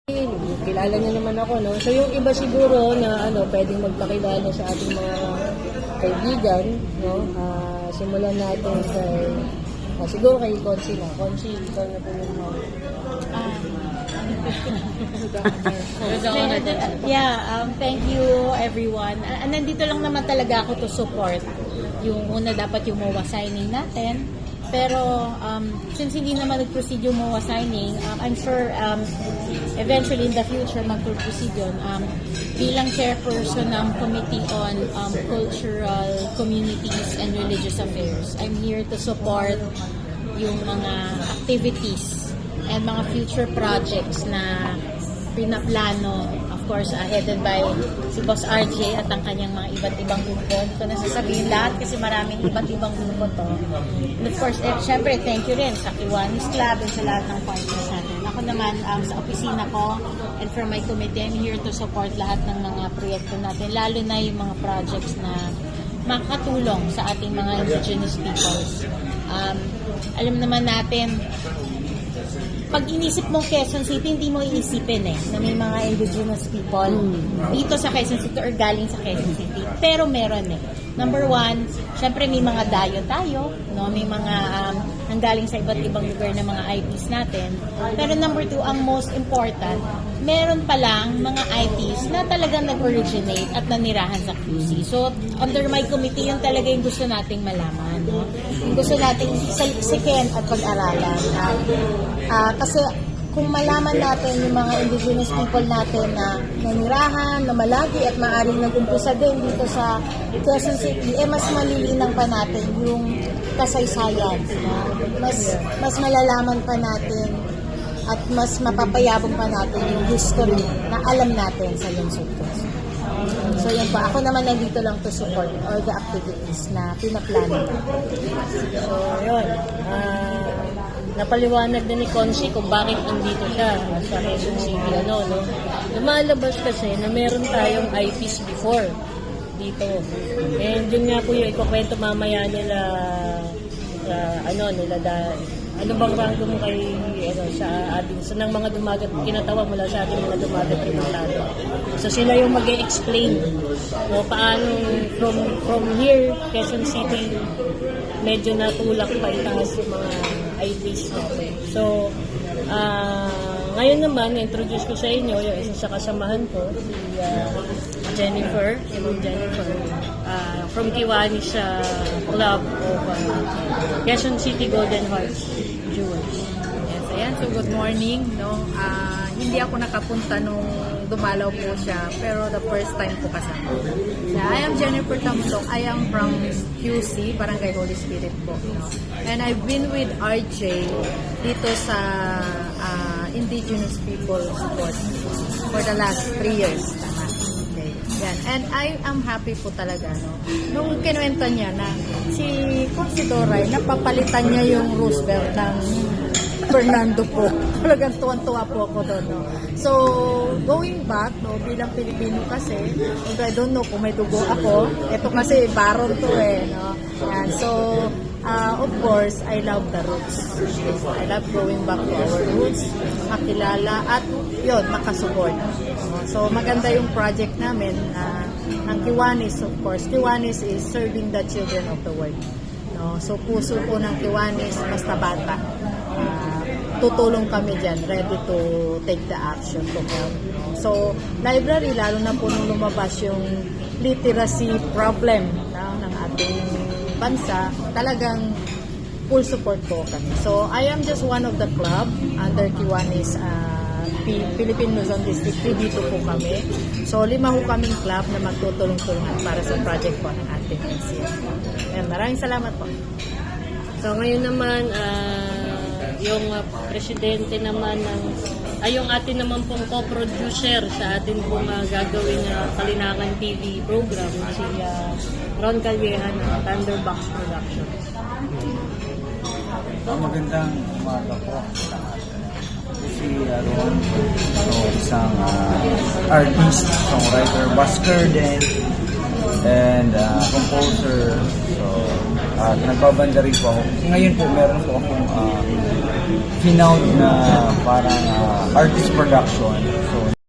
Kilala niyo naman ako, no? So yung iba siguro na pwedeng magpakilala sa ating mga kaibigan, no? Simulan natin siguro kay Consi na. Consi, ikaw na po yung thank you everyone. Nandito lang naman talaga ako to support. Yung una dapat yung MOA signing natin. Pero since hindi naman nag-proceed yung MOA signing, I'm sure eventually in the future mag-proceed yun. Bilang chairperson ng Committee on Cultural Communities and Religious Affairs, I'm here to support yung mga activities and mga future projects na pinaplano, of course, headed by si Boss RJ at ang kanyang mga iba't ibang grupo. Hindi ko nasasabihin lahat kasi maraming iba't ibang grupo to. And of course, syempre, thank you rin sa Kiwanis Club and sa lahat ng partners natin. Ako naman, sa opisina ko and from my committee, I'm here to support lahat ng mga proyekto natin, lalo na yung mga projects na makakatulong sa ating mga indigenous peoples. Alam naman natin, pag inisip mong Quezon City, hindi mo iisipin na may mga indigenous people dito sa Quezon City or galing sa Quezon City. Pero meron Number one, syempre may mga dayo tayo, no? May mga nanggaling sa iba't ibang lugar na mga IPs natin. Pero number two, ang most important, meron palang mga IPs na talagang nag-originate at nanirahan sa QC. So, under my committee, yun talaga yung gusto nating malaman. No? Yung gusto nating saliksikin at pag-aralan. Kasi kung malaman natin yung mga indigenous people natin na nanirahan, na malagi at maaaring nag-umpisa din dito sa Quezon City, mas malilinang pa natin yung kasaysayan. Mas malalaman pa natin at mas mapapayabong pa natin yung history na alam natin sa lungsod ko. So yan pa, ako naman nandito lang to support all the activities na pinaplano. So yun, napaliwanag din ni Consi kung bakit andito siya sa Quezon City. Lumalabas kasi na meron tayong IPs before dito. And yun nga po yung ikukwento mamaya nila ano bang rango mo kay sa ating ng mga dumagat kinatawa mula sa ating mga dumagat remontado. So sila yung mag-e-explain paano from here Quezon City medyo natulak pa itaas yung mga IPs natin. So ngayon naman introduce ko sa inyo yung isa sa kasamahan ko, si Jennifer from Kiwanis Club of Quezon City Golden Hearts Jewels. Yes, ayan. So, good morning. Hindi ako nakapunta nung dumalaw po siya, pero the first time po kasama. I am Jennifer Tamlong. I am from QC, Barangay Holy Spirit po. And I've been with RJ dito sa Indigenous People Support for the last 3 years. Yan. And I am happy po talaga, nung kinuwento niya na si Considoray, napapalitan niya yung Roosevelt ng Fernando po. Talagang tuwan-tuwa po ako doon. So, going back, bilang Pilipino kasi, I don't know kung may dugo ako. Ito kasi baron to Yan. So, of course, I love the roots. I love going back to our roots, makilala, at yun, makasupport. So, maganda yung project namin ng Kiwanis, of course. Kiwanis is serving the children of the world. So, puso po ng Kiwanis, basta bata. Tutulong kami dyan, ready to take the action to help. So, library, lalo na po nung lumabas yung literacy problem ng ating bansa, talagang full support po kami. So, I am just one of the club under Kiwanis Philippine Luzon District. Dito po kami. So, 5 ho kaming club na magtutulong-tulungan para sa project po ng ating NCF. Maraming salamat po. So ngayon naman, yung presidente naman yung atin naman pong co-producer sa atin pong gagawin na Kalinakan TV program, si Ron Calleja ng Thunderbox Productions. Magandang umaga po sa si Ron, isang artist, songwriter, busker din, and composer. So, nagbabanda rin po ako. Ngayon po, meron po akong Finout na parang artist production. So,